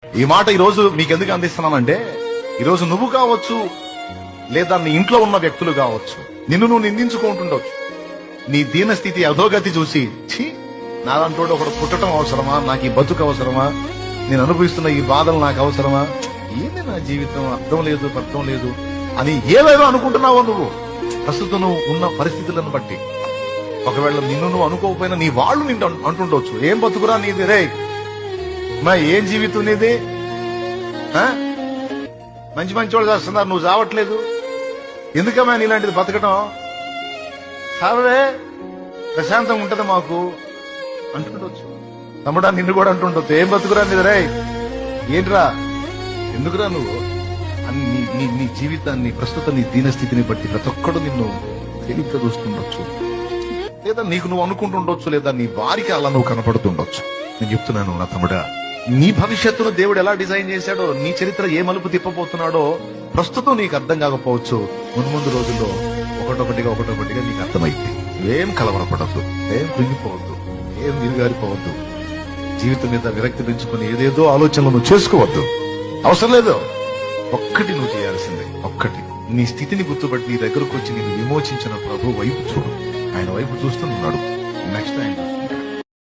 ఈ మాట ఈ రోజు మీకు ఎందుకు అందిస్తున్నానంటే, ఈరోజు నువ్వు కావచ్చు, లేదా నీ ఇంట్లో ఉన్న వ్యక్తులు కావచ్చు, నిన్ను నువ్వు నిందించుకుంటుండొచ్చు. నీ దీన స్థితి అధోగతి చూసి, ఛీ నాలంటోడు ఒకడు పుట్టడం అవసరమా, నాకు ఈ బతుకు అవసరమా, నేను అనుభవిస్తున్న ఈ బాధలు నాకు అవసరమా, ఏంది నా జీవితం, అర్థం లేదు అని ఏవేదో అనుకుంటున్నావో నువ్వు ప్రస్తుతం నువ్వు ఉన్న పరిస్థితులను బట్టి. ఒకవేళ నిన్ను నువ్వు అనుకోకపోయినా నీ వాళ్ళు నిన్ను అంటుండొచ్చు, ఏం బతుకురా నీది రే, మా ఏం జీవితం నీది, మంచి మంచి వాళ్ళు చేస్తున్నారు, నువ్వు చావట్లేదు, ఎందుకమ్మా నీలాంటిది బతకడం, సావే ప్రశాంతంగా ఉంటది మాకు అంటుండొచ్చు. తమ్ముడా నిన్ను కూడా అంటుండొచ్చు, ఏం బతుకురా నీది రే, ఏంట్రా ఎందుకురా నువ్వు నీ జీవితాన్ని ప్రస్తుత నీ దీనస్థితిని బట్టి ప్రతి ఒక్కడు నిన్ను తేలిగ్గా చూస్తుండొచ్చు, లేదా నీకు నువ్వు అనుకుంటుండొచ్చు, లేదా నీ వారికి అలా నువ్వు కనపడుతుండొచ్చు. నేను చెప్తున్నాను నా తమ్ముడా, నీ భవిష్యత్తును దేవుడు ఎలా డిజైన్ చేశాడో, నీ చరిత్ర ఏ మలుపు తిప్పబోతున్నాడో ప్రస్తుతం నీకు అర్థం కాకపోవచ్చు. ముందు రోజుల్లో ఒకటొకటిగా నీకు అర్థమైంది. ఏం కలవరపడద్దు, ఏం కృంగిపోవద్దు, ఏం నీరుగారిపోవద్దు, జీవితం మీద విరక్తి పెంచుకుని ఏదేదో ఆలోచనలు నువ్వు చేసుకోవద్దు, అవసరం లేదు. ఒక్కటి నువ్వు చేయాల్సిందే, ఒక్కటి నీ స్థితిని గుర్తుపట్టి నీ దగ్గరకు వచ్చి నేను విమోచించిన ప్రభు వైపు చూడు. ఆయన వైపు చూస్తూ నువ్వు నడువు. Next time